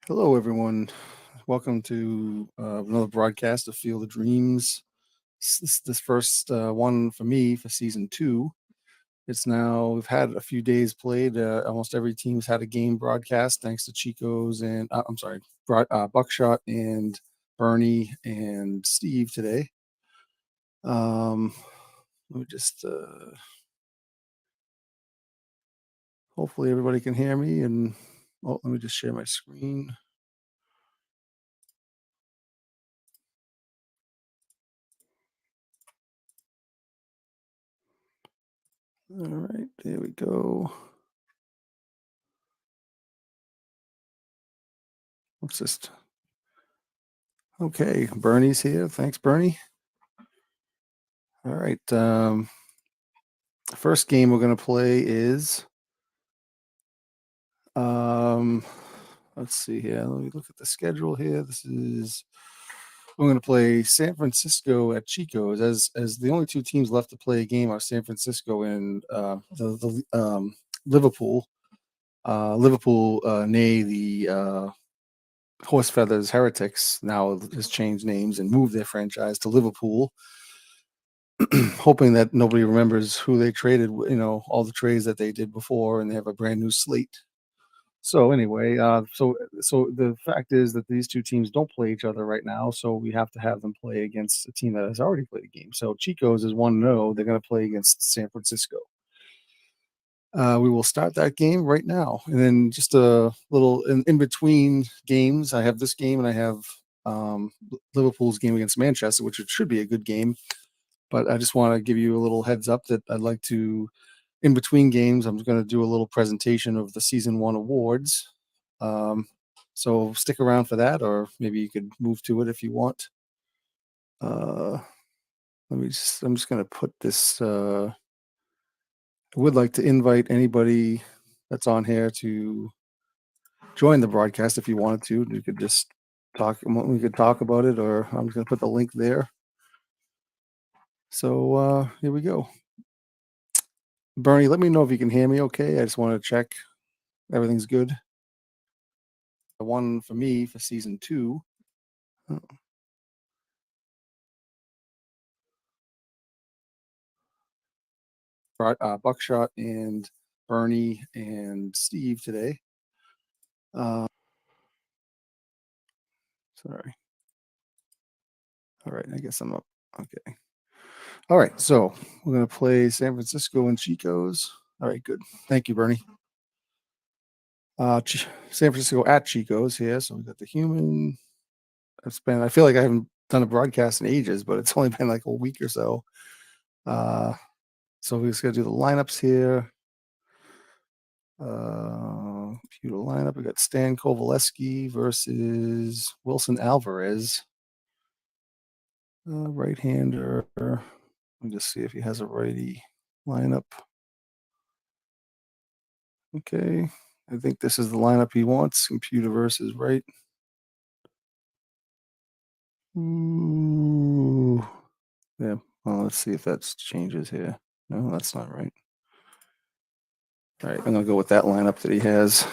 Hello, everyone. Welcome to another broadcast of Field of Dreams. This first one for me for season 2. We've had a few days played. Almost every team's had a game broadcast, thanks to Chico's and Buckshot and Bernie and Steve today. Let me just hopefully everybody can hear me. And let me just share my screen. All right, there we go. Let's just. Okay, Bernie's here. Thanks, Bernie. All right. First game we're going to play is. Let's see here. Let me look at the schedule here. We're going to play San Francisco at Chico's as the only two teams left to play a game are San Francisco and Liverpool. Liverpool, nay the Horse Feathers Heretics, now has changed names and moved their franchise to Liverpool. Hoping that nobody remembers who they traded, all the trades that they did before, and they have a brand new slate. So anyway, so the fact is that these two teams don't play each other right now, so we have to have them play against a team that has already played a game. So Chico's is 1-0. They're going to play against San Francisco. We will start that game right now, and then just a little in between games. I have this game, and I have Liverpool's game against Manchester, which should be a good game. But I just want to give you a little heads up that I'd like to, in between games, I'm going to do a little presentation of the Season 1 awards. So stick around for that, or maybe you could move to it if you want. I'm just going to put this. I would like to invite anybody that's on here to join the broadcast if you wanted to. You could just talk. We could talk about it, or I'm just going to put the link there. So here we go. Bernie, let me know if you can hear me okay. I just want to check everything's good. The one for me for season 2. Buckshot and Bernie and Steve today. Sorry. All right, I guess I'm up. Okay. All right, so we're going to play San Francisco and Chico's. All right, good. Thank you, Bernie. San Francisco at Chico's here. So we got the human. I feel like I haven't done a broadcast in ages, but it's only been like a week or so. So we're just going to do the lineups here. Computer lineup. We got Stan Kovaleski versus Wilson Alvarez. Right-hander. Let me just see if he has a righty lineup. Okay. I think this is the lineup he wants. Computer versus right. Ooh. Yeah. Well, let's see if that changes here. No, that's not right. All right. I'm going to go with that lineup that he has.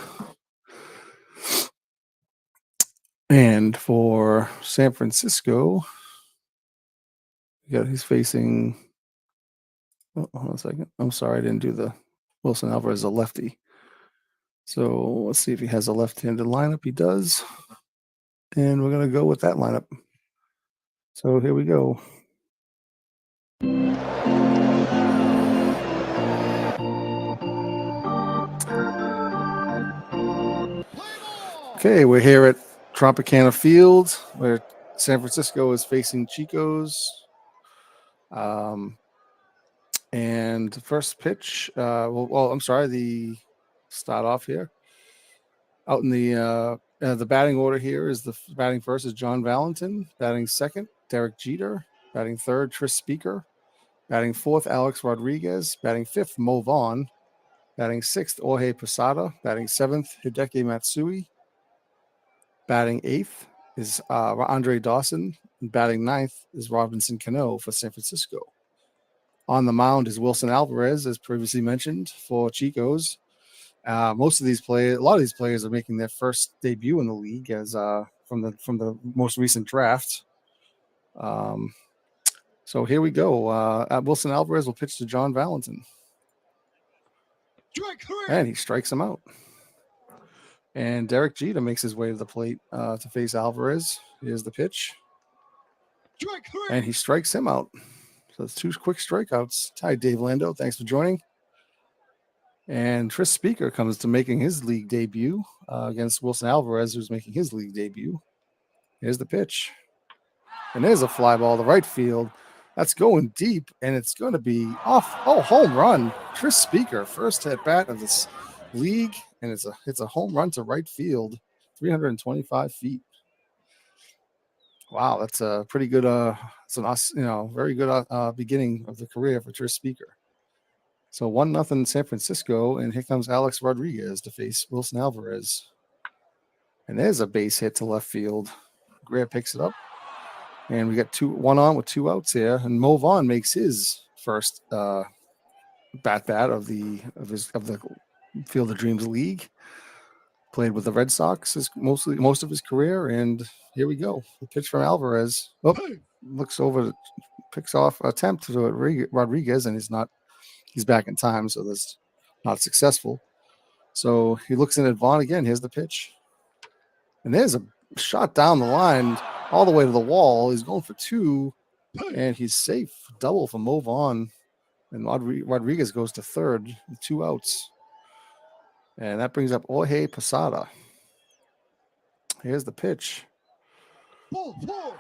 And for San Francisco, he's facing. Oh, hold on a second. I'm sorry, I didn't do the Wilson Alvarez, a lefty. So let's see if he has a left-handed lineup. He does. And we're going to go with that lineup. So here we go. Okay, we're here at Tropicana Field, where San Francisco is facing Chico's. And the first pitch, I'm sorry, the start off here. Out in the batting order here is the batting first is John Valentin. Batting second, Derek Jeter. Batting third, Tris Speaker. Batting fourth, Alex Rodriguez. Batting fifth, Mo Vaughn. Batting sixth, Jorge Posada. Batting seventh, Hideki Matsui. Batting eighth is Andre Dawson. And batting ninth is Robinson Cano for San Francisco. On the mound is Wilson Alvarez, as previously mentioned, for Chico's. Most of these players, a lot of these players are making their first debut in the league as from the most recent draft. So here we go. Wilson Alvarez will pitch to John Valentin. And he strikes him out. And Derek Jeter makes his way to the plate to face Alvarez. Here's the pitch. And he strikes him out. So it's 2 quick strikeouts. Hi, Dave Lando. Thanks for joining. And Tris Speaker comes to making his league debut against Wilson Alvarez, who's making his league debut. Here's the pitch. And there's a fly ball to right field. That's going deep, and it's going to be off. Oh, home run. Tris Speaker, first at bat of this league, and it's a home run to right field, 325 feet. Wow, that's a pretty good it's an very good beginning of the career for Tris Speaker. So 1-0 San Francisco, and here comes Alex Rodriguez to face Wilson Alvarez. And there's a base hit to left field. Greer picks it up. And we got 1 on with 2 outs here. And Mo Vaughn makes his first bat of the Field of Dreams League. Played with the Red Sox most of his career, and here we go. The pitch from Alvarez. Oh, looks over, picks off attempt to Rodriguez, and he's back in time, so that's not successful. So he looks in at Vaughn again. Here's the pitch. And there's a shot down the line all the way to the wall. He's going for 2, and he's safe. Double for Mo Vaughn. And Rodriguez goes to third with 2 outs. And that brings up Jorge Posada. Here's the pitch.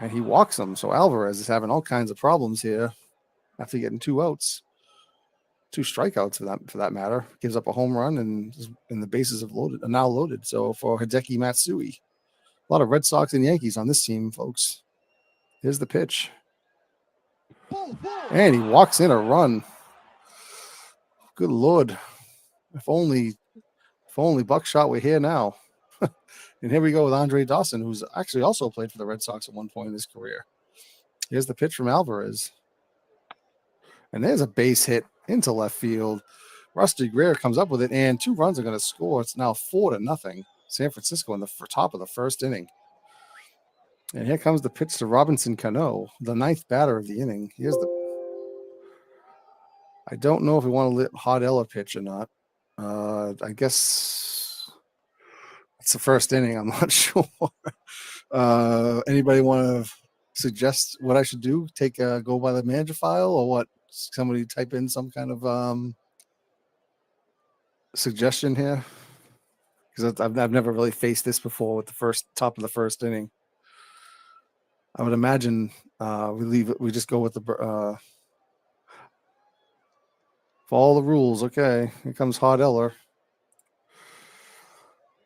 And he walks him. So Alvarez is having all kinds of problems here after getting 2 outs. 2 strikeouts for that matter. Gives up a home run, and the bases are now loaded. So for Hideki Matsui. A lot of Red Sox and Yankees on this team, folks. Here's the pitch. And he walks in a run. Good Lord. If only Buckshot were here now. And here we go with Andre Dawson, who's actually also played for the Red Sox at one point in his career. Here's the pitch from Alvarez. And there's a base hit into left field. Rusty Greer comes up with it, and 2 runs are going to score. It's now 4-0. San Francisco in the top of the first inning. And here comes the pitch to Robinson Cano, the 9th batter of the inning. I don't know if we want to let Hod Eller pitch or not. I guess it's the first inning. I'm not sure. Anybody want to suggest what I should do? Go by the manager file, or what? Somebody type in some kind of suggestion here, because I've never really faced this before with the top of the first inning. I would imagine we just go with the follow the rules. Okay, here comes Hod Eller,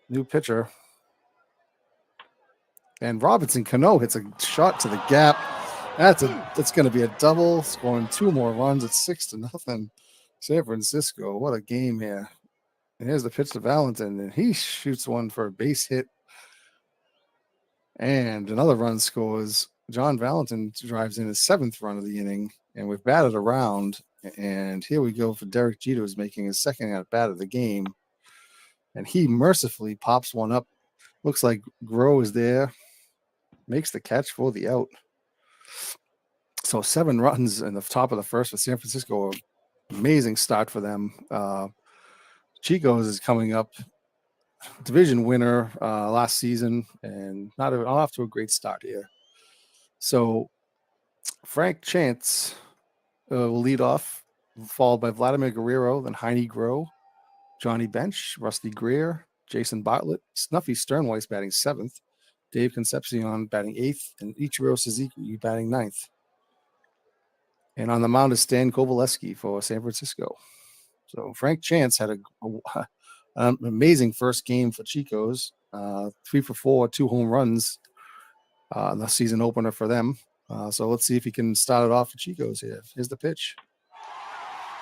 new pitcher. And Robinson Cano hits a shot to the gap. That's going to be a double, scoring 2 more runs. It's 6-0. San Francisco. What a game here. And here's the pitch to Valentin, and he shoots one for a base hit. And another run scores. John Valentin drives in his 7th run of the inning, and we've batted around. And here we go for Derek Jeter, who's making his 2nd at bat of the game. And he mercifully pops one up. Looks like Groh is there. Makes the catch for the out. So 7 runs in the top of the first for San Francisco. Amazing start for them. Chico's is coming up. Division winner last season, and not off to a great start here. So Frank Chance will lead off, followed by Vladimir Guerrero, then Heine Groh, Johnny Bench, Rusty Greer, Jason Bartlett, Snuffy Sternweiss batting 7th, Dave Concepcion batting 8th, and Ichiro Suzuki batting 9th. And on the mound is Stan Kovaleski for San Francisco. So Frank Chance had an amazing first game for Chico's, 3 for 4, 2 home runs in the season opener for them. So let's see if he can start it off for Chico's here. Here's the pitch.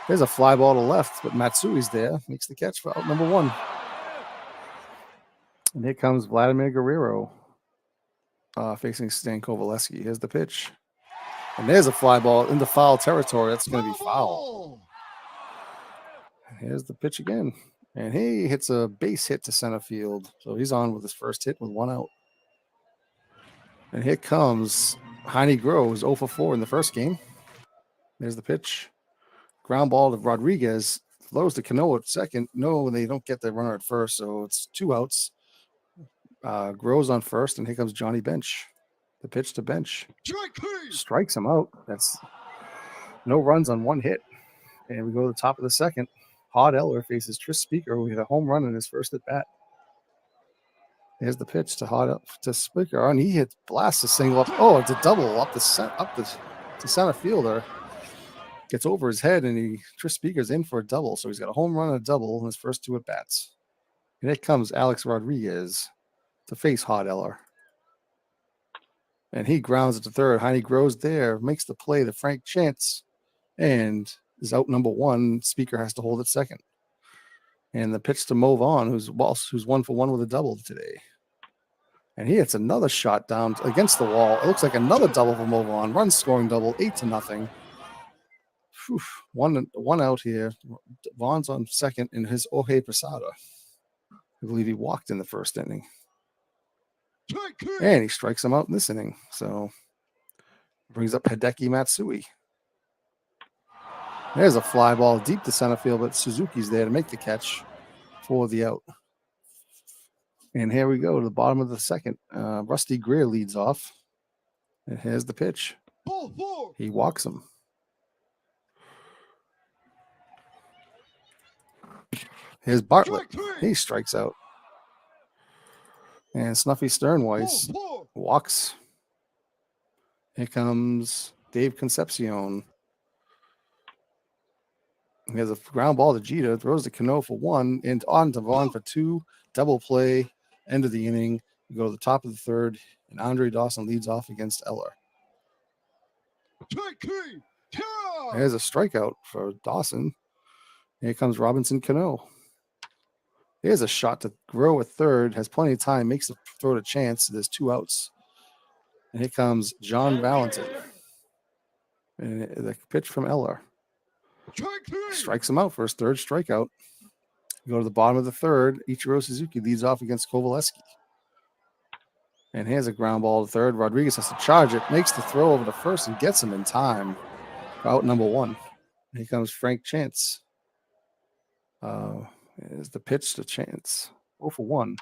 There's a fly ball to left, but Matsui's there. Makes the catch for out number 1. And here comes Vladimir Guerrero facing Stan Kovaleski. Here's the pitch. And there's a fly ball into foul territory. That's going to be foul. And here's the pitch again. And he hits a base hit to center field. So he's on with his first hit with 1 out. And here comes Heine Groves, 0 for 4 in the first game. There's the pitch. Ground ball to Rodriguez. Throws to Cano at second. No, they don't get the runner at first, so it's 2 outs. Groves on first, and here comes Johnny Bench. The pitch to Bench. Strikes him out. That's no runs on 1 hit. And we go to the top of the second. Hod Eller faces Tris Speaker, who hit a home run in his first at bat. There's the pitch to Speaker, and he blasts a single up. Oh, it's a double up to center fielder. Gets over his head, and Tris Speaker's in for a double. So he's got a home run and a double in his first 2 at bats. And here comes Alex Rodriguez to face Hod Eller. And he grounds it to third. Heine Groves there, makes the play to Frank Chance, and is out number 1. Speaker has to hold it second. And the pitch to Mo Vaughn, who's 1 for 1 with a double today. And he hits another shot down against the wall. It looks like another double for Mo Vaughn. Run scoring double, 8-0. One out here. Vaughn's on second in his Jorge Posada. I believe he walked in the first inning. And he strikes him out in this inning. So brings up Hideki Matsui. There's a fly ball deep to center field, but Suzuki's there to make the catch for the out. And here we go to the bottom of the second. Rusty Greer leads off. And here's the pitch. He walks him. Here's Bartlett. He strikes out. And Snuffy Sternweiss walks. Here comes Dave Concepcion. He has a ground ball to Jeter, throws to Cano for 1, and on to Vaughn for 2. Double play, end of the inning. We go to the top of the third, and Andre Dawson leads off against Eller. There's a strikeout for Dawson. Here comes Robinson Cano. Here's a shot to Grow at third, has plenty of time, makes the throw to Chance. There's 2 outs. And here comes John Valentin. And the pitch from Eller. Strikes him out for his 3rd strikeout. We go to the bottom of the third. Ichiro Suzuki leads off against Kovaleski. And here's a ground ball to third. Rodriguez has to charge it, makes the throw over to first, and gets him in time for out number 1. Here comes Frank Chance. Here's the pitch to Chance. 0 for 1.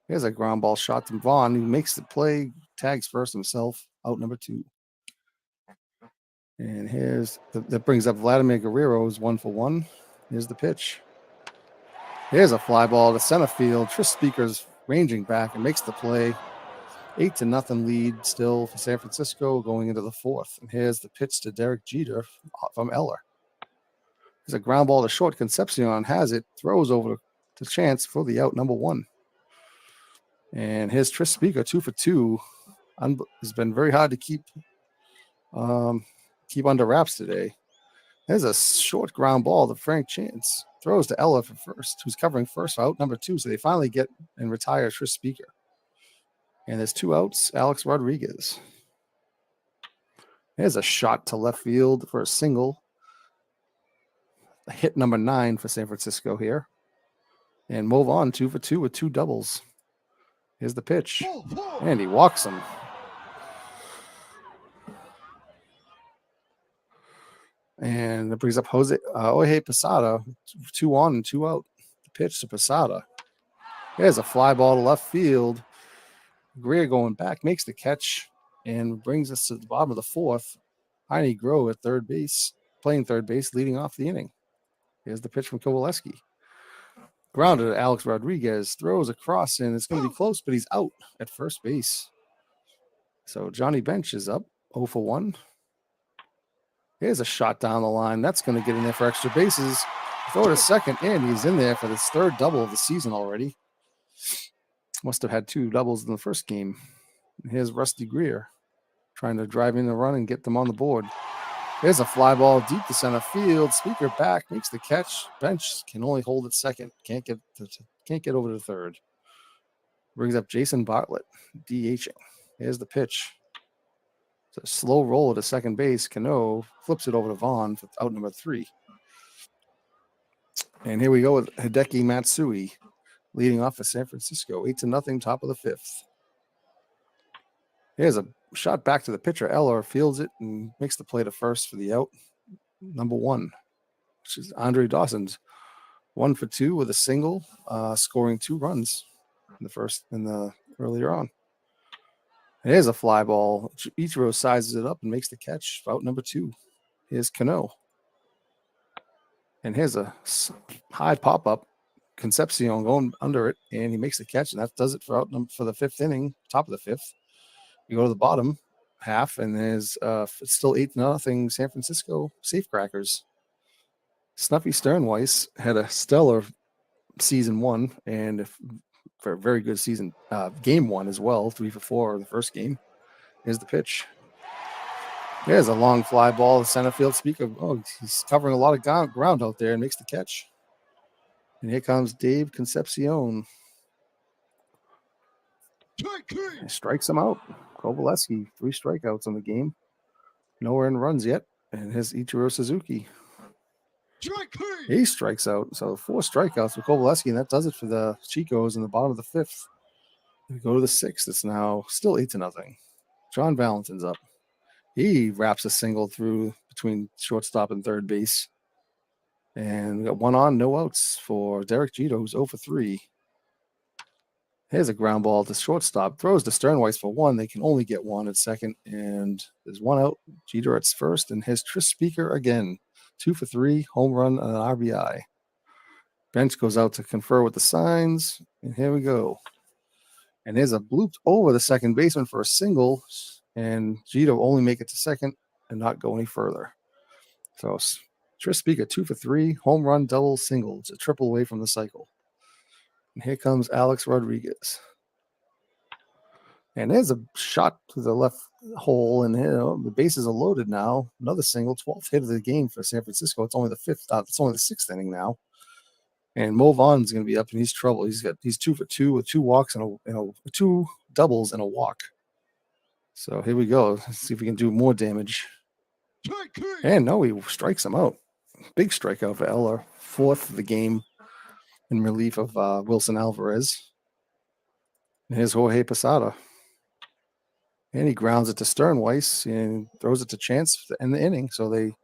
Here's a ground ball shot to Vaughn, who makes the play, tags first himself, out number 2. And that brings up Vladimir Guerrero, who's 1 for 1. Here's the pitch. Here's a fly ball to center field. Tris Speaker's ranging back and makes the play. 8-0 lead still for San Francisco going into the 4th. And here's the pitch to Derek Jeter from Eller. There's a ground ball to short. Concepcion has it, throws over to Chance for the out number 1. And here's Tris Speaker, 2 for 2. It's been very hard to keep under wraps today. There's a short ground ball to Frank Chance. Throws to Ella for first, who's covering first for out number 2. So they finally get and retire Tris Speaker. And there's 2 outs, Alex Rodriguez. There's a shot to left field for a single. Hit number 9 for San Francisco here. And move on 2 for 2 with 2 doubles. Here's the pitch. And he walks him. And it brings up Jorge Posada, 2 on and 2 out. The pitch to Posada. There's a fly ball to left field. Greer going back, makes the catch, and brings us to the bottom of the 4th. Heine Grow at third base, playing third base, leading off the inning. Here's the pitch from Kowaleski. Grounded to Alex Rodriguez, throws across, and it's going to be close, but he's out at first base. So Johnny Bench is up, 0 for 1. Here's a shot down the line. That's going to get in there for extra bases. Throw to second, and he's in there for his 3rd double of the season already. Must have had 2 doubles in the first game. And here's Rusty Greer trying to drive in the run and get them on the board. There's a fly ball deep to center field. Speaker back, makes the catch. Bench can only hold it second. Can't get over to third. Brings up Jason Bartlett, DHing. Here's the pitch. It's a slow roll to second base. Cano flips it over to Vaughn for out number 3. And here we go with Hideki Matsui leading off for San Francisco, 8-0, top of the fifth. Here's a shot back to the pitcher. Eller fields it and makes the play to first for the out. Number 1, which is Andre Dawson's 1 for 2 with a single, scoring 2 runs in the earlier on. Here's a fly ball. Ichiro sizes it up and makes the catch for out number 2. Here's Cano. And here's a high pop-up. Concepcion going under it, and he makes the catch, and that does it for the fifth inning, top of the fifth. You go to the bottom half, and there's it's still 8-0 San Francisco Safecrackers. Snuffy Sternweiss had a stellar season 1, and for a very good season, game 1 as well, 3 for 4 the first game. Here's the pitch. There's a long fly ball to center field. He's covering a lot of ground out there and makes the catch. And here comes Dave Concepcion. He strikes him out. Kovaleski, 3 strikeouts in the game. Nowhere in runs yet. And here's Ichiro Suzuki. He strikes out. So 4 strikeouts for Kovaleski, and that does it for the Chicos in the bottom of the fifth. We go to the sixth. It's now still 8-0. John Valentin's up. He wraps a single through between shortstop and third base. And we got 1 on, no outs for Derek Jeter, who's 0 for 3. Here's a ground ball to shortstop. Throws to Sternweiss for 1. They can only get 1 at second. And there's 1 out. Jeter at first. And here's Tris Speaker again. 2 for 3. Home run and an RBI. Bench goes out to confer with the signs. And here we go. And there's a bloop over the second baseman for a single. And Jeter will only make it to second and not go any further. So Tris Speaker, 2 for 3. Home run, double, single. It's a triple away from the cycle. And here comes Alex Rodriguez. And there's a shot to the left hole, and the bases are loaded now. Another single, 12th hit of the game for San Francisco. It's only the 6th inning now. And Mo Vaughn's going to be up, and he's trouble. He's 2 for 2 with 2 walks and 2 doubles and a walk. So here we go. Let's see if we can do more damage. And no, he strikes him out. Big strikeout for Eller. 4th of the game in relief of Wilson Alvarez. And here's Jorge Posada. And he grounds it to Sternweiss and throws it to Chance to end the inning. So they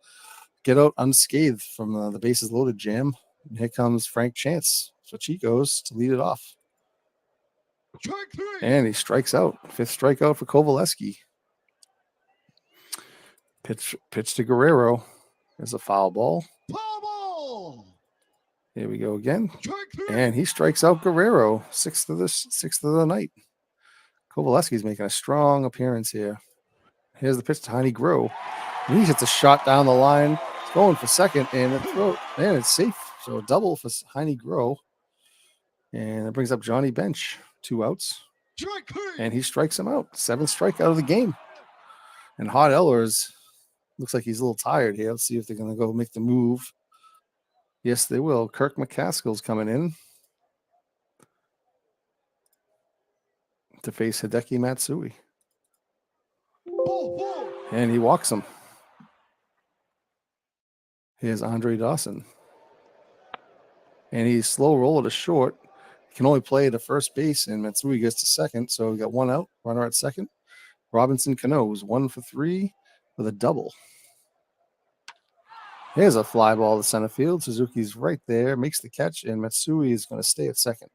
get out unscathed from the bases loaded jam. And here comes Frank Chance for Chicos to lead it off. And he strikes out. 5th strikeout for Kovaleski. Pitch to Guerrero. There's a foul ball. Here we go again. And he strikes out Guerrero. 6th of the night. Kovaleski's making a strong appearance here. Here's the pitch to Heine Groh. And he hits a shot down the line. It's going for second, and it's safe. So a double for Heine Groh. And it brings up Johnny Bench. 2 outs. And he strikes him out. 7th strikeout of the game. And Hot Ellers looks like he's a little tired here. Let's see if they're going to go make the move. Yes, they will. Kirk McCaskill's coming in to face Hideki Matsui. And he walks him. Here's Andre Dawson. And he's slow roller to short. He can only play to first base, and Matsui gets to second. So we got 1 out, runner at second. Robinson Cano's 1 for 3 with a double. Here's a fly ball to center field. Suzuki's right there, makes the catch, and Matsui is going to stay at second.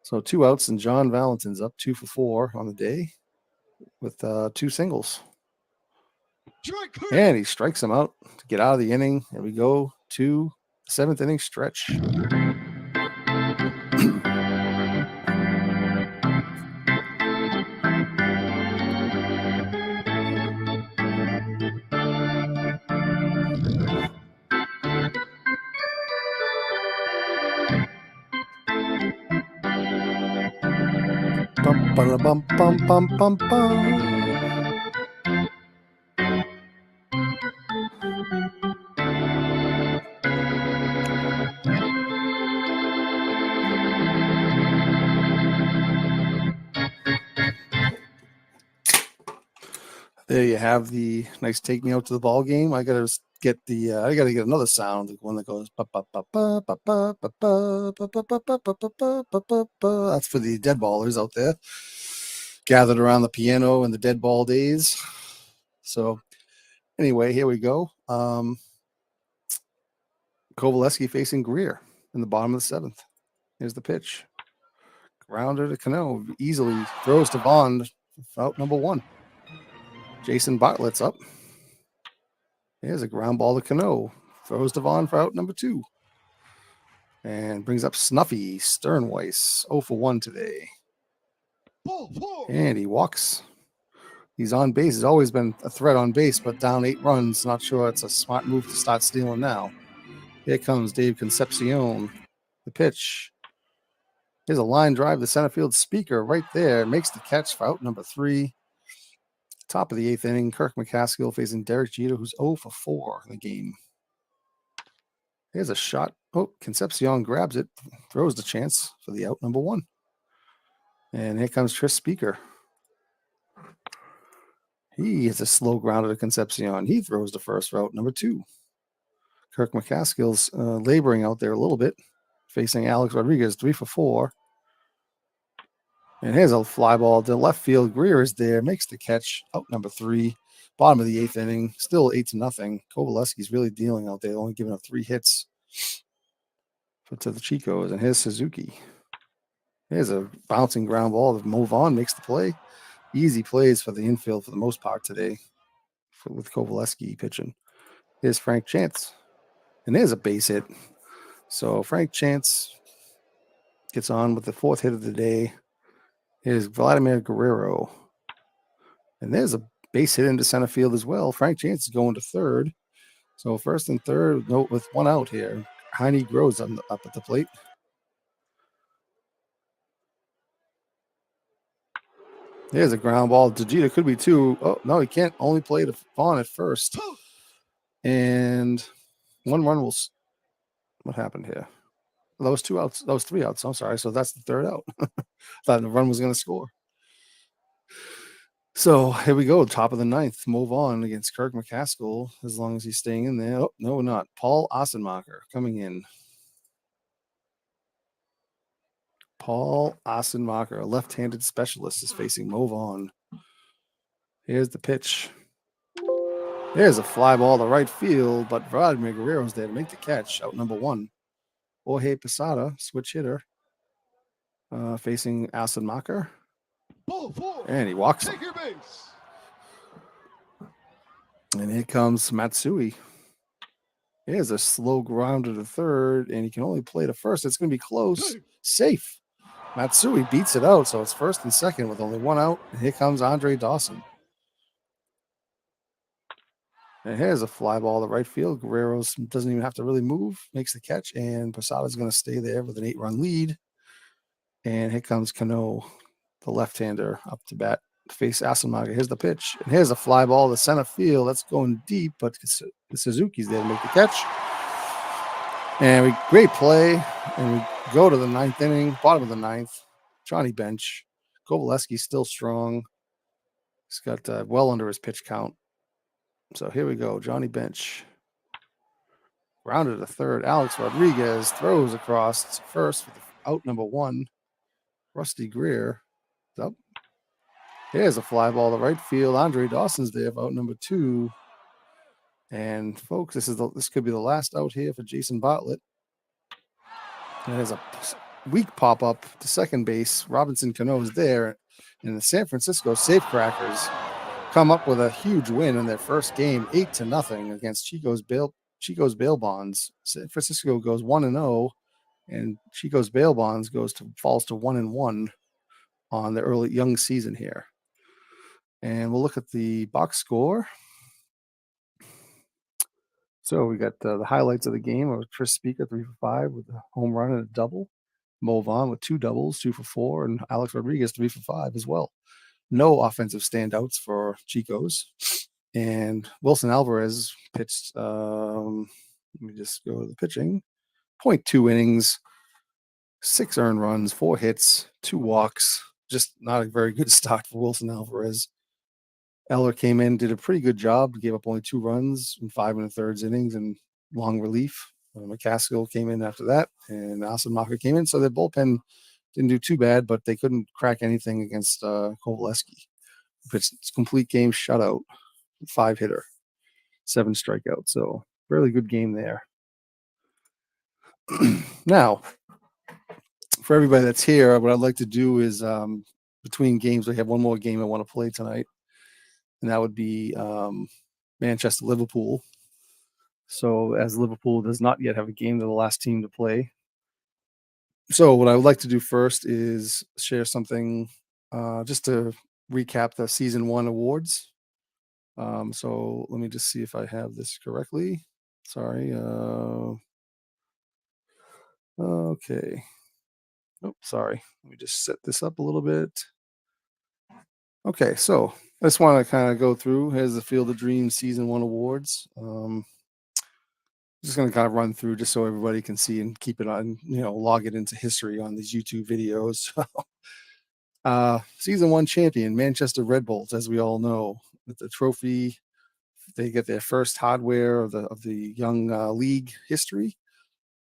So 2 outs, and John Valentin's up 2 for 4 on the day with 2 singles. And he strikes him out to get out of the inning. And we go to the 7th inning stretch. Bum, bum, bum, bum, bum, bum. There you have the nice take me out to the ball game. I got to get the I got to get another sound, the one that goes ba ba ba ba ba ba ba ba ba ba ba ba ba ba ba ba ba. That's for the dead ballers out there gathered around the piano in the dead ball days. So anyway, here we go. Kovaleski facing Greer in the bottom of the seventh. Here's the pitch. Grounder to Cano. Easily throws to Bond for out number one. Jason Bartlett's up. Here's a ground ball to Cano. Throws to Vaughn for out number two. And brings up Snuffy Sternweiss. 0 for 1 today. And he walks. He's on base. He's always been a threat on base, but down 8 runs. Not sure it's a smart move to start stealing now. Here comes Dave Concepcion. The pitch. Here's a line drive to center field speaker right there. Makes the catch for out number 3. Top of the 8th inning, Kirk McCaskill facing Derek Jeter, who's 0 for 4 in the game. Here's a shot. Oh, Concepcion grabs it, throws the chance for the out number 1. And here comes Tris Speaker. He is a slow grounder to Concepcion. He throws the first for out number 2. Kirk McCaskill's laboring out there a little bit, facing Alex Rodriguez, 3 for 4. And here's a fly ball to left field. Greer is there, makes the catch, out number 3. Bottom of the 8th inning, still 8-0. Kovaleski's really dealing out there, only giving up 3 hits to the Chicos. And here's Suzuki. Here's a bouncing ground ball to move on, makes the play. Easy plays for the infield for the most part today with Kovaleski pitching. Here's Frank Chance. And there's a base hit. So Frank Chance gets on with the 4th hit of the day. Here's Vladimir Guerrero. And there's a base hit into center field as well. Frank Chance is going to third. So first and third, with 1 out here. Heine Grows up at the plate. There's a ground ball to Jeter. Could be 2. Oh, no, he can't. Only play to Vaughn at first. And 1 run will... What happened here? Those 2 outs. Those 3 outs. I'm sorry. So that's the 3rd out. Thought the run was going to score. So here we go. Top of the 9th. Move on against Kirk McCaskill as long as he's staying in there. Oh, no, not. Paul Ossenmacher coming in. Paul Ossenmacher, a left-handed specialist, is facing Move on. Here's the pitch. There's a fly ball to right field, but Vladimir Guerrero's there to make the catch. Out number 1. Jorge Posada, switch hitter, facing Ossenmacher. And he walks him. And here comes Matsui. Here's a slow grounder to third, and he can only play to first. It's going to be close. Safe. Matsui beats it out, so it's first and second with only 1 out. And here comes Andre Dawson. And here's a fly ball to right field. Guerrero doesn't even have to really move, makes the catch, and Posada's going to stay there with an 8-run lead. And here comes Cano, the left-hander, up to bat to face Asamaga. Here's the pitch. And here's a fly ball to center field. That's going deep, but Suzuki's there to make the catch. And great play. And we go to the 9th inning, bottom of the 9th. Johnny Bench. Kovaleski's still strong. He's got well under his pitch count. So here we go. Johnny Bench. Grounded to third. Alex Rodriguez throws across to first with out number 1. Rusty Greer is up. Here's a fly ball to right field. Andre Dawson's there for out number 2. And folks, this could be the last out here for Jason Bartlett. And there's a weak pop up to second base. Robinson Cano is there, and the San Francisco Safecrackers come up with a huge win in their first game, 8-0 against Chico's Bail Bonds. San Francisco goes 1-0, and Chico's Bail Bonds falls to 1-1 on the early young season here. And we'll look at the box score. So we got the highlights of the game of Tris Speaker, 3 for 5 with a home run and a double. Mo Vaughn with 2 doubles, 2 for 4, and Alex Rodriguez 3 for 5 as well. No offensive standouts for Chico's. And Wilson Alvarez pitched, let me just go to the pitching, 0.2 innings, 6 earned runs, 4 hits, 2 walks. Just not a very good start for Wilson Alvarez. Eller came in, did a pretty good job, gave up only 2 runs in 5 1/3 innings and long relief. McCaskill came in after that, and Assenmacher came in. So their bullpen didn't do too bad, but they couldn't crack anything against Kovaleski. It's complete game shutout, 5-hitter, 7 strikeouts. So really good game there. Now, for everybody that's here, what I'd like to do is between games, we have one more game I want to play tonight, and that would be Manchester Liverpool. So as Liverpool does not yet have a game, they're the last team to play. So what I would like to do first is share something just to recap the season 1 awards. So let me just see if I have this correctly. Sorry. Okay. Oh, sorry. Let me just set this up a little bit. Okay, so I just want to kind of go through. Here's the Field of Dreams season 1 awards. Just going to kind of run through just so everybody can see and keep it on, log it into history on these YouTube videos. Season 1 champion, Manchester Red Bulls, as we all know, with the trophy. They get their first hardware of the young league history.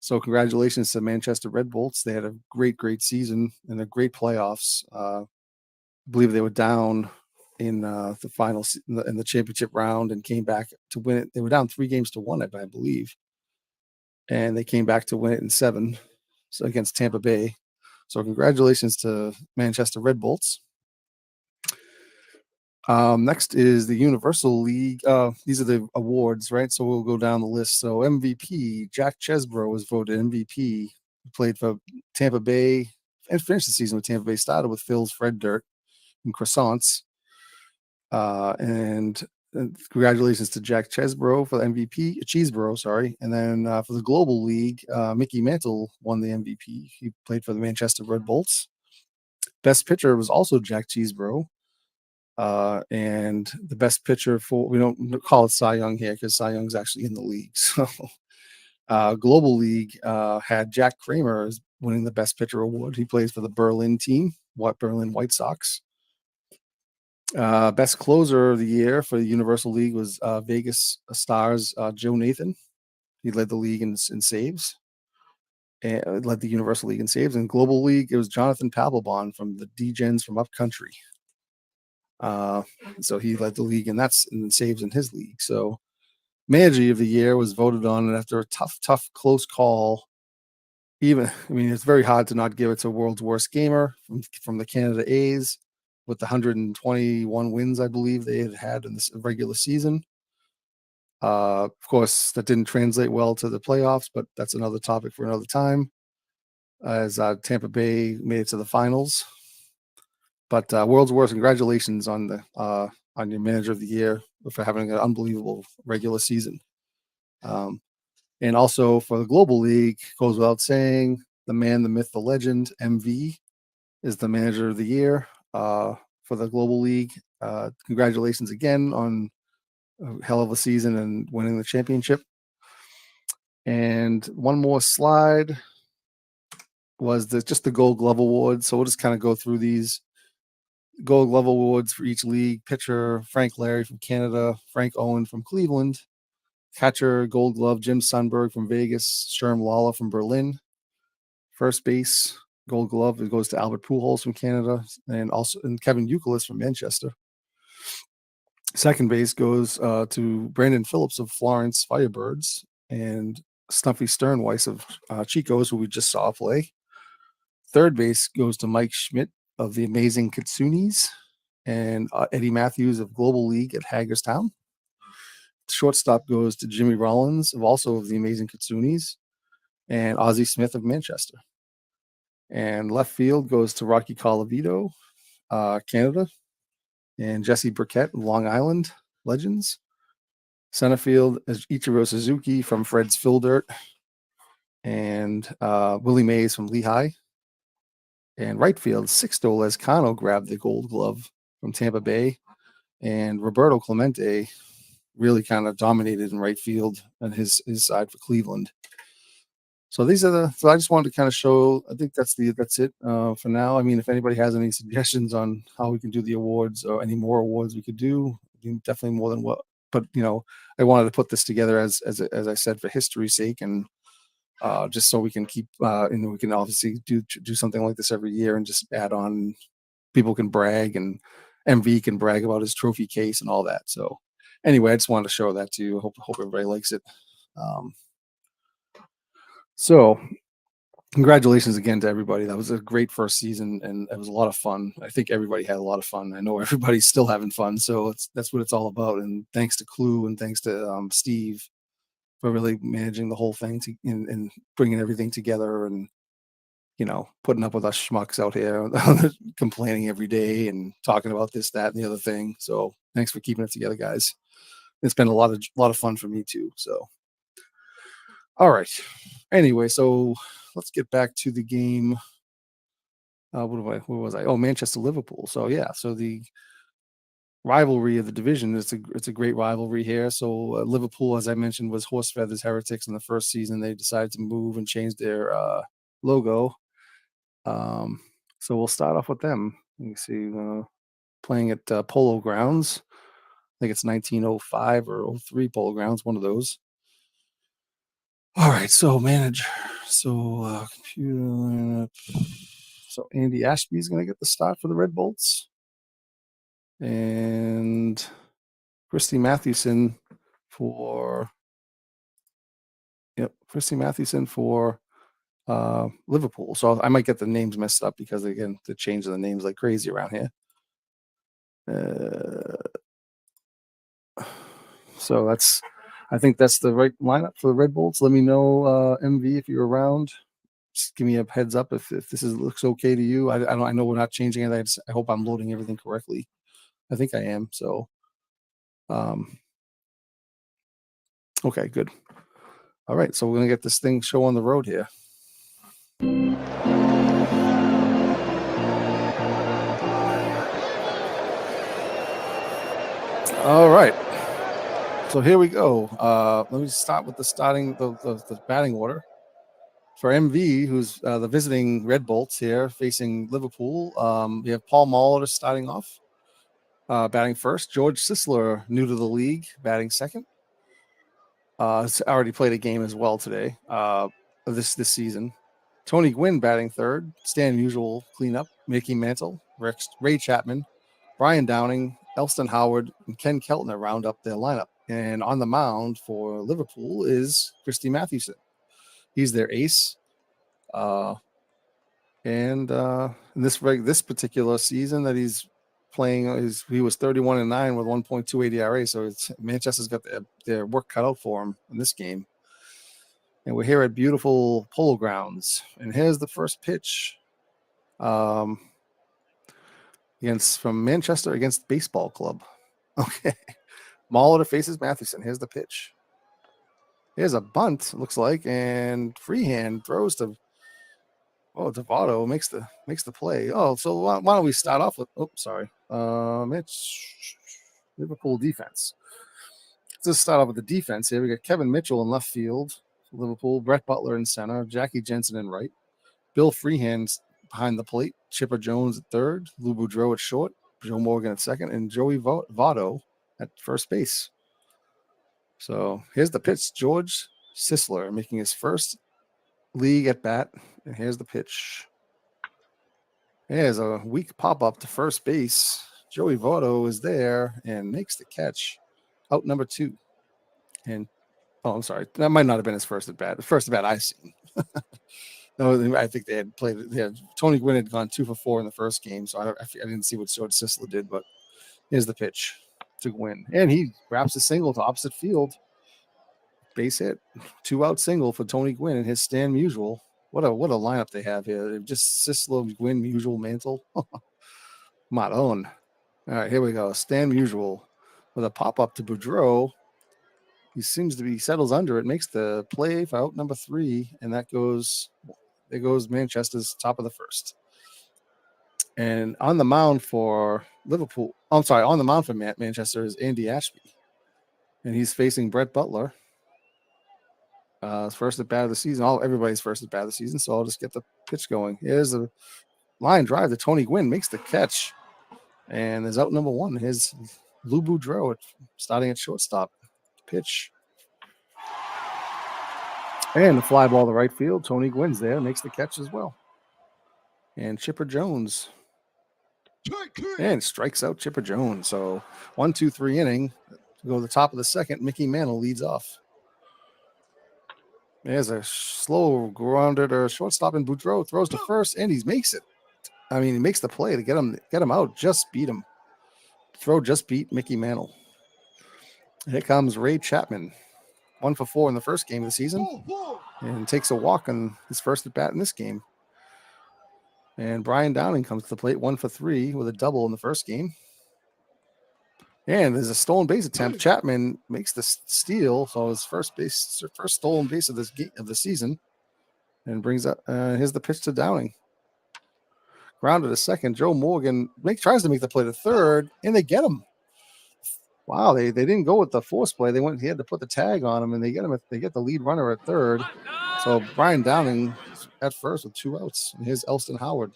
So congratulations to Manchester Red Bulls. They had a great season and a great playoffs. I believe they were down in the finals in the championship round and came back to win it. They were down 3-1, I believe, and they came back to win it in 7, so against Tampa Bay. So congratulations to Manchester Red Bulls. Next is the Universal League. These are the awards, right? So we'll go down the list. So MVP, Jack Chesbro was voted MVP. He played for Tampa Bay and finished the season with Tampa Bay. Started with Phil's Fred Dirt and Croissants. And congratulations to Jack Chesbro for the MVP, Cheesebro, sorry. And then for the Global League, Mickey Mantle won the MVP. He played for the Manchester Red Bulls. Best pitcher was also Jack Cheesebro. And the best pitcher we don't call it Cy Young here because Cy Young's actually in the league. So Global League had Jack Kramer as winning the best pitcher award. He plays for the Berlin team, Berlin White Sox. Best closer of the year for the Universal League was Vegas Stars Joe Nathan. He led the league in saves. And led the Universal League in saves. And Global League, it was Jonathan Papelbon from the D-Gens from Upcountry. So he led the league, and that's in saves in his league. So Manager of the Year was voted on, and after a tough, close call, it's very hard to not give it to World's Worst Gamer from the Canada A's with the 121 wins, I believe they had in this regular season. Of course, that didn't translate well to the playoffs, but that's another topic for another time, as Tampa Bay made it to the finals. But World's Worst, congratulations on your Manager of the Year for having an unbelievable regular season. And also for the Global League, goes without saying, the man, the myth, the legend, MV is the Manager of the Year for the Global League. Congratulations again on a hell of a season and winning the championship. And one more slide was just the Gold Glove Awards. So we'll just kind of go through these. Gold Glove Awards for each league. Pitcher, Frank Larry from Canada, Frank Owen from Cleveland. Catcher, Gold Glove, Jim Sundberg from Vegas, Sherm Lawler from Berlin. First base, Gold Glove, it goes to Albert Pujols from Canada, and Kevin Youkilis from Manchester. Second base goes to Brandon Phillips of Florence Firebirds, and Snuffy Sternweiss of Chico's, who we just saw play. Third base goes to Mike Schmidt of the Amazing Kitsunis, and Eddie Matthews of Global League at Hagerstown. Shortstop goes to Jimmy Rollins of the Amazing Kitsunis, and Ozzie Smith of Manchester. And left field goes to Rocky Colavito, Canada, and Jesse Burkett of Long Island Legends. Center field is Ichiro Suzuki from Fred's Phil Dirt, and Willie Mays from Lehigh. And right field, Sixto Lezcano grabbed the Gold Glove from Tampa Bay, and Roberto Clemente really kind of dominated in right field on his side for Cleveland. So so I just wanted to kind of show. I think that's it for now. If anybody has any suggestions on how we can do the awards or any more awards we could do, definitely more than what. But I wanted to put this together as I said, for history's sake, and just so we can keep and we can obviously do something like this every year and just add on. People can brag, and MV can brag about his trophy case and all that. So anyway, I just wanted to show that to you. Hope everybody likes it. Um, so congratulations again to everybody. That was a great first season, and it was a lot of fun. I think everybody had a lot of fun. I know everybody's still having fun, so that's what it's all about. And thanks to Clue, and thanks to Steve for really managing the whole thing and bringing everything together, and putting up with us schmucks out here complaining every day and talking about this, that, and the other thing. So thanks for keeping it together, guys. It's been a lot of fun for me too. So all right. Anyway, so let's get back to the game. Where was I? Oh, Manchester Liverpool. So yeah, so the rivalry of the division. It's a great rivalry here. So Liverpool, as I mentioned, was horse feathers heretics in the first season. They decided to move and change their logo. So we'll start off with them. You see, playing at Polo Grounds. I think it's 1905 or '03 Polo Grounds, one of those. All right, so manager. So computer. So Andy Ashby's going to get the start for the Red Bolts, and Christy Mathewson for Liverpool. So I might get the names messed up because again, they're changing the names like crazy around here. So I think that's the right lineup for the Red Bolts. Let me know, MV, if you're around. Just give me a heads up if this looks okay to you. I know we're not changing it. I hope I'm loading everything correctly. I think I am. So, okay, good. All right, so we're gonna get this thing show on the road here. All right. So here we go. Let me start with the batting order. For MV, who's the visiting Red Bolts here facing Liverpool, we have Paul Molitor starting off, batting first. George Sisler, new to the league, batting second. Already played a game as well today, this season. Tony Gwynn batting third. Stan Musial cleanup. Mickey Mantle, Ray Chapman, Brian Downing, Elston Howard, and Ken Keltner round up their lineup. And on the mound for Liverpool is Christy Mathewson. He's their ace. And in this particular season that he's playing, he was 31-9 with 1.28 ERA. So Manchester's got their work cut out for him in this game. And we're here at beautiful Polo Grounds. And here's the first pitch from Manchester against Baseball Club. Okay. Molitor faces Mathewson. Here's the pitch. Here's a bunt, looks like, and freehand throws to Devato makes the play. Oh, so why don't we start off with? Oh, sorry. It's Liverpool defense. Let's just start off with the defense here. We got Kevin Mitchell in left field, Liverpool. Brett Butler in center. Jackie Jensen in right. Bill Freehand behind the plate. Chipper Jones at third. Lou Boudreau at short. Joe Morgan at second, and Joey Votto at first base. So here's the pitch. George Sisler making his first league at bat, and here's the pitch. There's a weak pop-up to first base. Joey Votto is there and makes the catch. Out number 2. And I'm sorry, that might not have been his first at bat. The first at bat I've seen. No, I think they had played. Tony Gwynn had gone 2 for 4 in the first game, so I didn't see what George Sisler did. But here's the pitch to Gwynn, and he wraps a single to opposite field. Base hit, 2-out single for Tony Gwynn and his Stan Musial. What a lineup they have here. They've just Sisler, Gwynn, Musial, Mantle. Maron. All right, here we go. Stan Musial with a pop-up to Boudreau. He settles under it, makes the play for out number 3, and there goes Manchester's top of the first. And on the mound for Liverpool, on the mound for Manchester is Andy Ashby. And he's facing Brett Butler. First at bat of the season. Everybody's first at bat of the season, so I'll just get the pitch going. Here's a line drive to Tony Gwynn, makes the catch. And there's out number 1. Here's Lou Boudreau starting at shortstop. Pitch. And the fly ball to right field. Tony Gwynn's there, makes the catch as well. And Chipper Jones. And strikes out Chipper Jones. So 1-2-3 inning. To go to the top of the second, Mickey Mantle leads off. There's a slow grounded or shortstop, and Boudreau throws to first, and he makes it. I mean, he makes the play to get him out. Just beat him. Throw just beat Mickey Mantle. Here comes Ray Chapman. 1 for 4 in the first game of the season, and takes a walk on his first at bat in this game. And Brian Downing comes to the plate, 1 for 3 with a double in the first game. And there's a stolen base attempt. Chapman makes the steal, so his first stolen base of the season, and brings up. Here's the pitch to Downing. Grounded to second. Joe Morgan tries to make the play to third, and they get him. Wow, they didn't go with the force play. He had to put the tag on him, and they get the lead runner at third. So Brian Downing at first with 2 outs. And here's Elston Howard.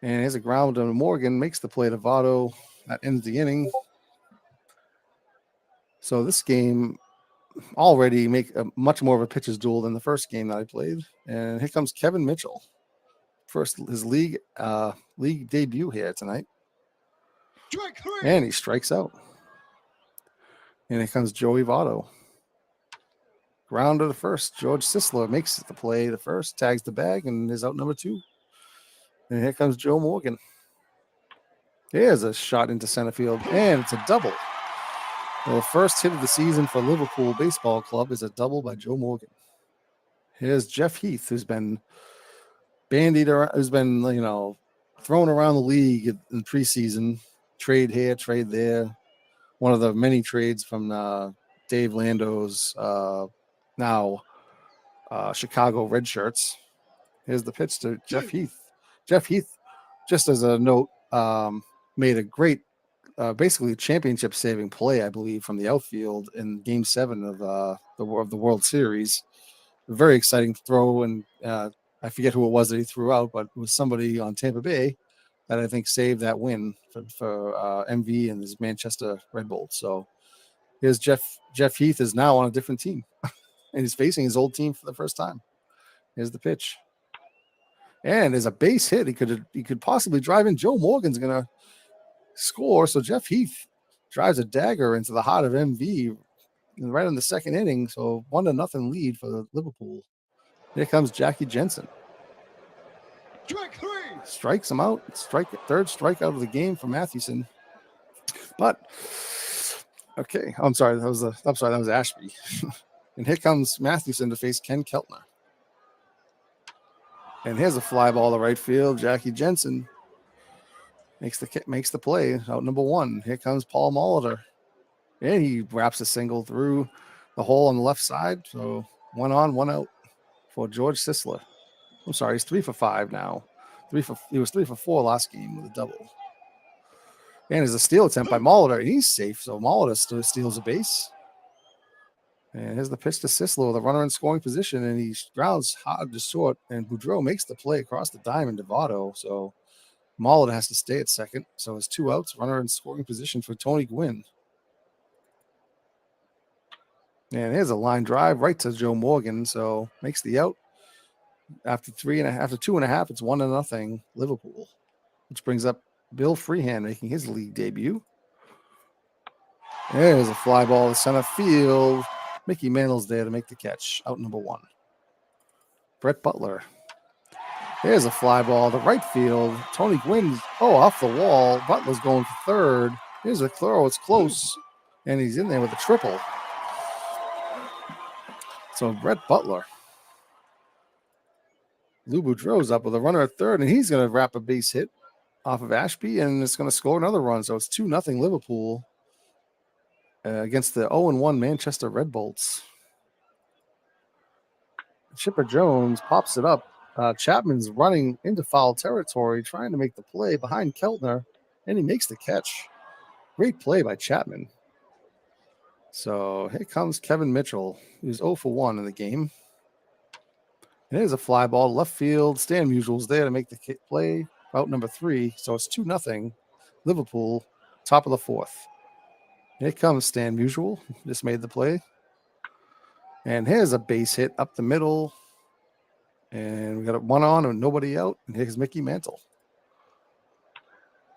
And here's a ground to Morgan, makes the play to Votto. That ends the inning. So this game already make a much more of a pitcher's duel than the first game that I played. And here comes Kevin Mitchell. First, his league debut here tonight. And he strikes out. And here comes Joey Votto. Ground to the first. George Sisler makes the play to first, tags the bag, and is out number 2. And here comes Joe Morgan. Here's a shot into center field, and it's a double. Well, the first hit of the season for Liverpool Baseball Club is a double by Joe Morgan. Here's Jeff Heath, who's been bandied around, thrown around the league in preseason. Trade here, trade there. One of the many trades from Dave Lando's now Chicago Red Shirts. Here's the pitch to Jeff Heath. Jeff Heath, just as a note, made a great, basically championship-saving play, I believe, from the outfield in Game 7 of the World Series. A very exciting throw, and I forget who it was that he threw out, but it was somebody on Tampa Bay that I think saved that win for MV and his Manchester Red Bulls. So here's Jeff Heath is now on a different team, and he's facing his old team for the first time. Here's the pitch. And there's a base hit. He could possibly drive in. Joe Morgan's going to score. So Jeff Heath drives a dagger into the heart of MV right in the second inning. So 1-0 lead for Liverpool. Here comes Jackie Jensen. Strikes him out. Third strikeout of the game for Mathewson. But okay, I'm sorry. That was Ashby. And here comes Mathewson to face Ken Keltner. And here's a fly ball to right field. Jackie Jensen makes the play out number 1. Here comes Paul Molitor. And he wraps a single through the hole on the left side. So 1 on, 1 out for George Sisler. I'm sorry, he's 3 for 5 now. He was 3 for 4 last game with a double. And there's a steal attempt by Molitor. He's safe, so Molitor still steals a base. And here's the pitch to Sisler with a runner in scoring position, and he grounds hard to short, and Boudreau makes the play across the diamond to Votto. So Molitor has to stay at second. So it's 2 outs, runner in scoring position for Tony Gwynn. And here's a line drive right to Joe Morgan, so makes the out. After 2.5, it's 1-0 Liverpool, which brings up Bill Freehan making his league debut. There's a fly ball to center field. Mickey Mantle's there to make the catch. Out number 1. Brett Butler. There's a fly ball to right field. Tony Gwynn, off the wall. Butler's going for third. Here's a throw. It's close. And he's in there with a triple. So Brett Butler. Lou Boudreau's up with a runner at third, and he's going to wrap a base hit off of Ashby, and it's going to score another run. So it's 2-0 Liverpool against the 0-1 Manchester Red Bulls. Chipper Jones pops it up. Chapman's running into foul territory, trying to make the play behind Keltner, and he makes the catch. Great play by Chapman. So here comes Kevin Mitchell, who's 0 for 1 in the game. And here's a fly ball to left field. Stan Musial's there to make the play. Out number 3. So it's 2-0 Liverpool Top of the fourth. Here comes Stan Musial. Just made the play. And here's a base hit up the middle. And we got one on and nobody out. And here's Mickey Mantle.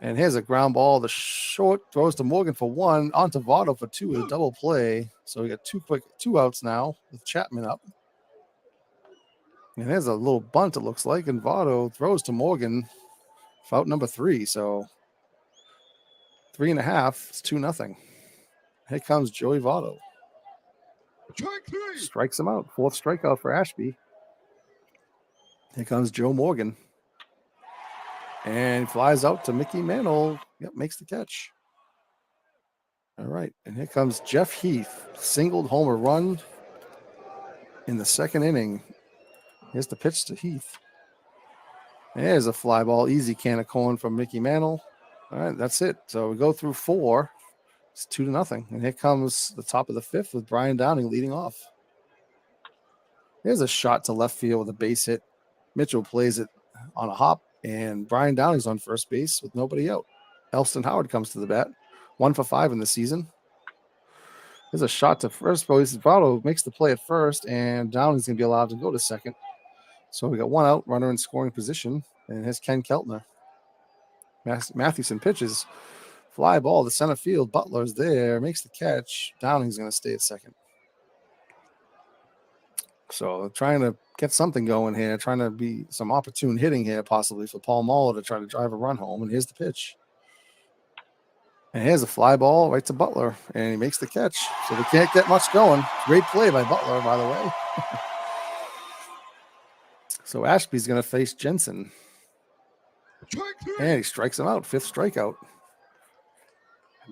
And here's a ground ball. The short throws to Morgan for one. On to Votto for two with a double play. So we got two outs now with Chapman up. And there's a little bunt, it looks like. And Votto throws to Morgan for out number 3. So 3.5. It's 2-0. Here comes Joey Votto. Strikes him out. 4th strikeout for Ashby. Here comes Joe Morgan. And flies out to Mickey Mantle. Yep, makes the catch. All right. And here comes Jeff Heath. Singled homer run in the 2nd inning. Here's the pitch to Heath. There's a fly ball. Easy can of corn from Mickey Mantle. All right, that's it. So we go through 4. It's 2-0. And here comes the top of the 5th with Brian Downing leading off. There's a shot to left field with a base hit. Mitchell plays it on a hop, and Brian Downing's on first base with nobody out. Elston Howard comes to the bat. 1 for 5 in the season. There's a shot to first base. Votto makes the play at first, and Downing's going to be allowed to go to second. So we got 1 out, runner in scoring position, and here's Ken Keltner. Mathewson pitches. Fly ball to center field. Butler's there. Makes the catch. Downing's going to stay at second. So trying to get something going here. Trying to be some opportune hitting here possibly for Paul Muller to try to drive a run home. And here's the pitch. And here's a fly ball right to Butler. And he makes the catch. So we can't get much going. Great play by Butler, by the way. So Ashby's going to face Jensen. And he strikes him out. 5th strikeout.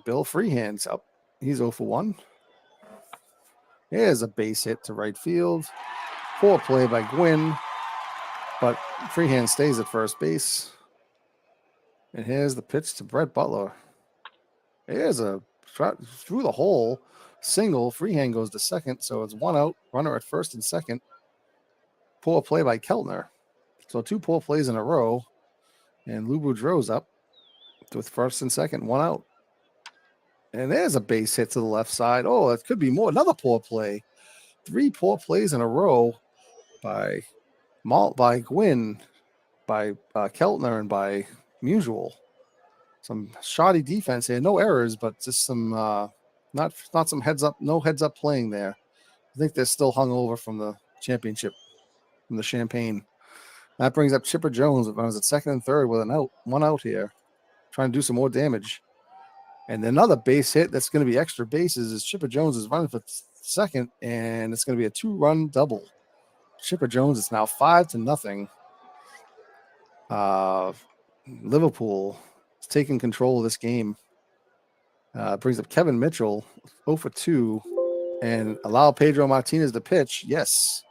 Bill Freehand's up. He's 0 for 1. Here's a base hit to right field. Poor play by Gwynn. But Freehand stays at first base. And here's the pitch to Brett Butler. Here's a shot through the hole. Single. Freehand goes to second. So it's 1 out. Runner at first and second. Poor play by Keltner. So 2 poor plays in a row. And Lou Boudreau's up with first and second. 1 out. And there's a base hit to the left side. Oh, it could be more. Another poor play. 3 poor plays in a row by Gwynn, by Keltner, and by Musial. Some shoddy defense here. No errors, but just some not some heads up. No heads up playing there. I think they're still hung over from the championship, from the Champagne. That brings up Chipper Jones. It runs at second and third with 1 out here, trying to do some more damage. And another base hit that's going to be extra bases is Chipper Jones is running for second, and it's going to be a 2-run double. Chipper Jones is now 5-0. Liverpool is taking control of this game. Brings up Kevin Mitchell, 0 for 2, and allow Pedro Martinez to pitch. Yes.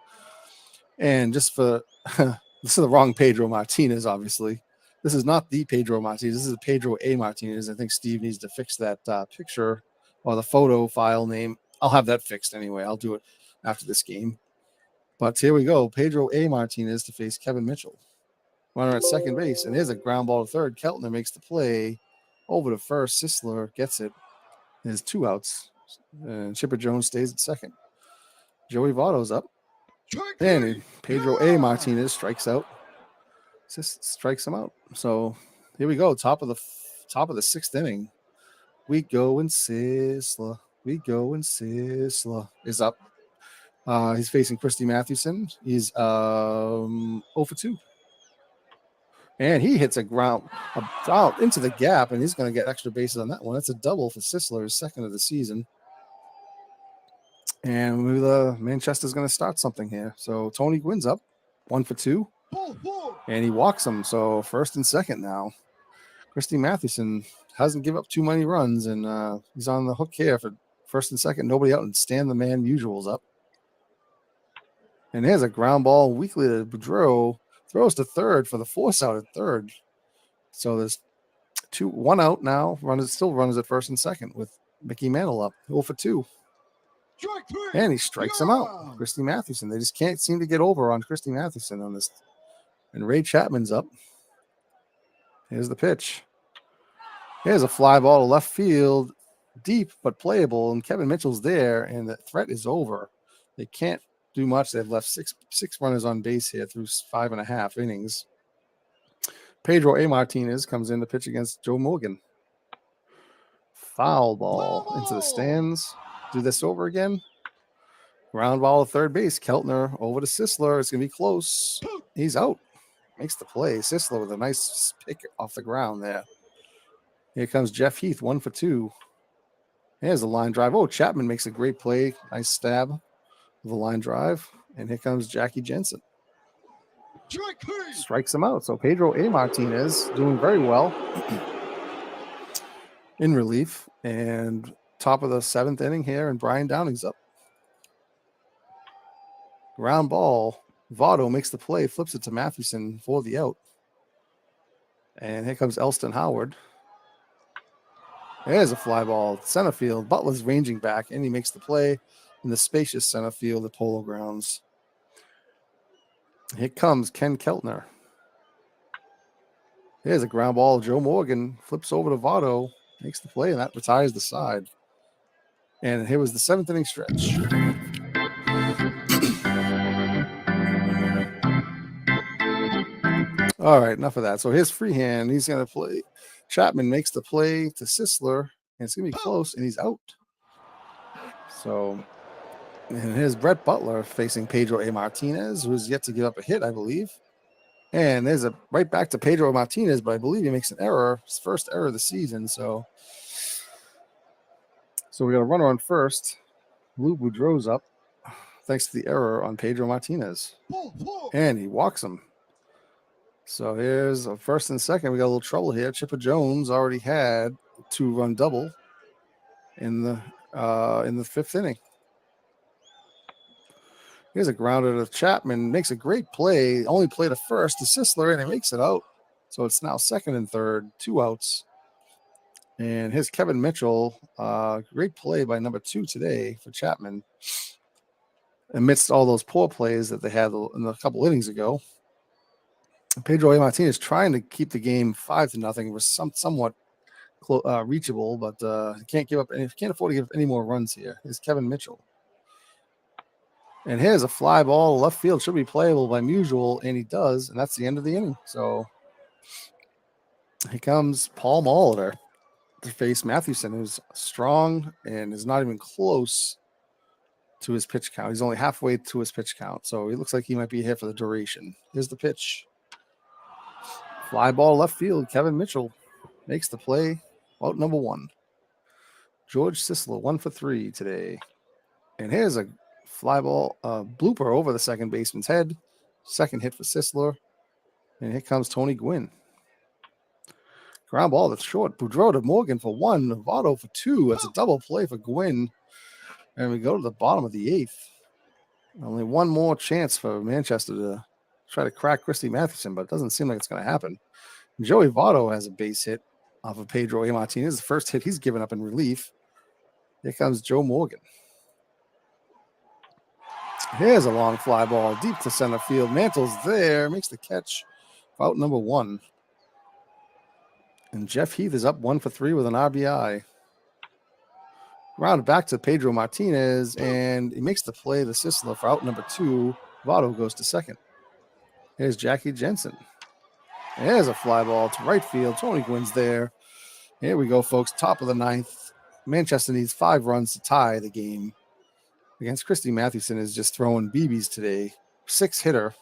And just for this is the wrong Pedro Martinez, obviously. This is not the Pedro Martinez. This is Pedro A. Martinez. I think Steve needs to fix that picture or the photo file name. I'll have that fixed anyway. I'll do it after this game. But here we go. Pedro A. Martinez to face Kevin Mitchell. Runner at second base. And here's a ground ball to third. Keltner makes the play. Over to first. Sisler gets it. There's 2 outs. And Chipper Jones stays at second. Joey Votto's up. And Pedro A. Martinez strikes out. Strikes him out. So here we go. Top of the 6th inning. We go and Sisler. Is up. He's facing Christy Mathewson. He's 0 for 2. And he hits a ground out into the gap, and he's going to get extra bases on that one. That's a double for Sisler, his 2nd of the season. And Manchester's going to start something here. So Tony Gwynn's up, 1 for 2. And he walks him. So first and second now. Christy Mathewson hasn't given up too many runs, and he's on the hook here for first and second. Nobody out, and Stan the Man Usual's up. And here's a ground ball weakly to Boudreau. Throws to third for the force out at third. So there's 1 out now. Still runners at first and second with Mickey Mantle up, 0 for 2. And he strikes him out. Christy Mathewson. They just can't seem to get over on Christy Mathewson on this. And Ray Chapman's up. Here's the pitch. Here's a fly ball to left field, deep but playable, and Kevin Mitchell's there, and the threat is over. They can't do much. They've left six runners on base here through 5.5 innings. Pedro A. Martinez comes in to pitch against Joe Morgan. Foul ball into the stands. Do this over again. Ground ball to third base. Keltner over to Sisler. It's going to be close. He's out. Makes the play. Sisler with a nice pick off the ground there. Here comes Jeff Heath, 1 for 2. Here's a line drive. Oh, Chapman makes a great play. Nice stab with a line drive. And here comes Jackie Jensen. Strikes him out. So Pedro A. Martinez doing very well in relief. And top of the 7th inning here, and Brian Downing's up. Ground ball. Votto makes the play, flips it to Mathewson for the out. And here comes Elston Howard. There's a fly ball. Center field. Butler's ranging back, and he makes the play in the spacious center field at Polo Grounds. Here comes Ken Keltner. Here's a ground ball. Joe Morgan flips over to Votto, makes the play, and that retires the side. And here was the 7th inning stretch. All right, enough of that. So here's Freehand. He's going to play. Chapman makes the play to Sisler, and it's going to be close, and he's out. So, and here's Brett Butler facing Pedro A. Martinez, who's yet to give up a hit, I believe. And there's a right back to Pedro Martinez, but I believe he makes an error, his first error of the season. So we got a runner on first. Lou Boudreau's up, thanks to the error on Pedro Martinez. And he walks him. So here's a first and second. We got a little trouble here. Chipper Jones already had a 2-run double in the 5th inning. Here's a grounder to Chapman. Makes a great play. Only play to first to Sisler, and he makes it out. So it's now 2nd and 3rd, 2 outs. And here's Kevin Mitchell. Great play by number 2 today for Chapman. Amidst all those poor plays that they had in a couple innings ago. Pedro A. Martinez trying to keep the game 5-0. It was somewhat reachable, but can't afford to give up any more runs here. Here's Kevin Mitchell. And here's a fly ball. Left field should be playable by Musial, and he does, and that's the end of the inning. So here comes Paul Molitor to face Mathewson, who's strong and is not even close to his pitch count. He's only halfway to his pitch count, so he looks like he might be here for the duration. Here's the pitch. Fly ball left field. Kevin Mitchell makes the play. Out number 1. George Sisler, 1 for 3 today. And here's a fly ball blooper over the second baseman's head. Second hit for Sisler. And here comes Tony Gwynn. Ground ball that's short. Boudreau to Morgan for 1. Votto for 2. That's a double play for Gwynn. And we go to the bottom of the 8th. Only one more chance for Manchester to try to crack Christy Mathewson, but it doesn't seem like it's going to happen. Joey Votto has a base hit off of Pedro A. Martinez. The first hit he's given up in relief. Here comes Joe Morgan. Here's a long fly ball deep to center field. Mantle's there, makes the catch. Out number 1. And Jeff Heath is up 1 for 3 with an RBI. Rounded back to Pedro Martinez, and he makes the play to Sisler for out number 2. Votto goes to second. Here's Jackie Jensen. There's a fly ball to right field. Tony Gwynn's there. Here we go, folks. Top of the 9th. Manchester needs 5 runs to tie the game. Against Christy Mathewson is just throwing BBs today. 6-hitter.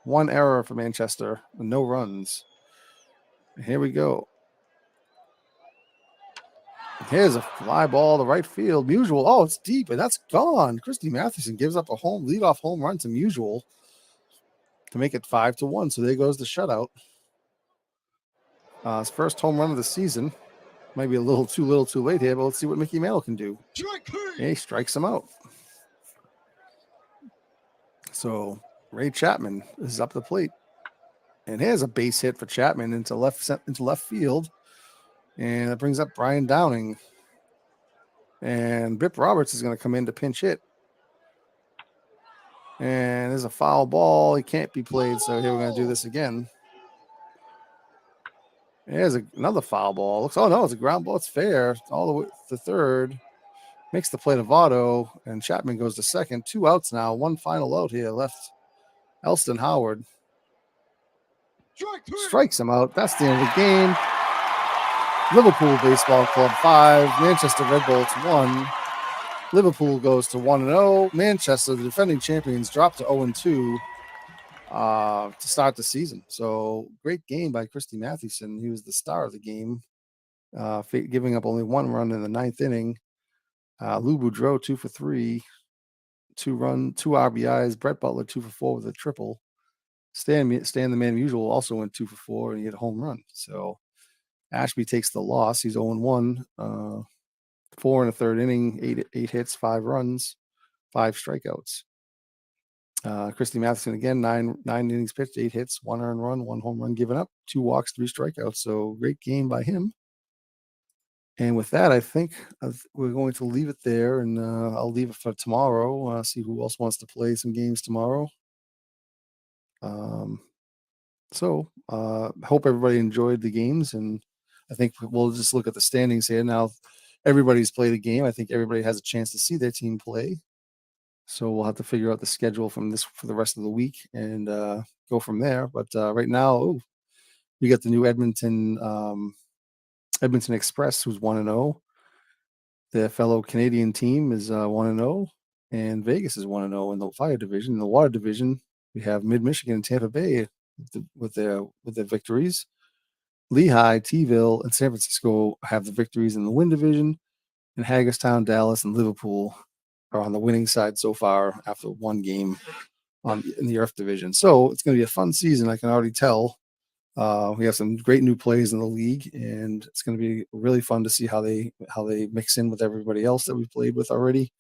1 error for Manchester. And no runs. And here we go. Here's a fly ball to right field. Musial. Oh, it's deep, and that's gone. Christy Mathewson gives up a leadoff home run to Musial to make it 5-1. So there goes the shutout. His first home run of the season. Might be a little too late here, but let's see what Mickey Mantle can do. He strikes him out. So Ray Chapman is up the plate. And here's a base hit for Chapman into left field. And that brings up Brian Downing. And Bip Roberts is going to come in to pinch hit. And there's a foul ball. He can't be played, so here we're going to do this again. There's another foul ball. Oh no, it's a ground ball. It's fair. All the way to third. Makes the play to Votto, and Chapman goes to second. 2 outs now. One final out here left. Elston Howard strikes him out. That's the end of the game. Liverpool Baseball Club 5, Manchester Red Bolts 1. Liverpool goes to 1-0. Manchester, the defending champions, drop to 0-2 to start the season. So great game by Christy Mathewson. He was the star of the game, giving up only 1 run in the 9th inning. Lou Boudreau 2 for 3, 2 RBIs. Brett Butler 2 for 4 with a triple. Stan the Man Usual also went 2 for 4 and he hit a home run. So Ashby takes the loss. He's 0-1. 4 in the 3rd inning, 8 hits, 5 runs, 5 strikeouts. Christy Matheson again, 9 innings pitched, 8 hits, 1 earned run, 1 home run given up, 2 walks, 3 strikeouts. So great game by him. And with that, I think we're going to leave it there, and I'll leave it for tomorrow. See who else wants to play some games tomorrow. So hope everybody enjoyed the games, and I think we'll just look at the standings here now. Everybody's played a game. I think everybody has a chance to see their team play. So we'll have to figure out the schedule for the rest of the week and go from there. But right now, we got the new Edmonton Express, who's 1-0. Their fellow Canadian team is 1-0, and Vegas is 1-0 in the fire division. In the water division, we have Mid Michigan and Tampa Bay with their victories. Lehigh, T-ville, and San Francisco have the victories in the wind division, and Hagerstown, Dallas, and Liverpool are on the winning side so far after 1 game in the Earth division. So it's going to be a fun season. I can already tell. We have some great new plays in the league, and it's going to be really fun to see how they mix in with everybody else that we've played with already.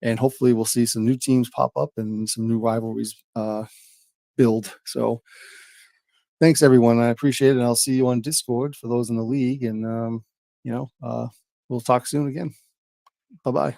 And hopefully we'll see some new teams pop up and some new rivalries build. So thanks, everyone. I appreciate it. And I'll see you on Discord for those in the league. And, we'll talk soon again. Bye-bye.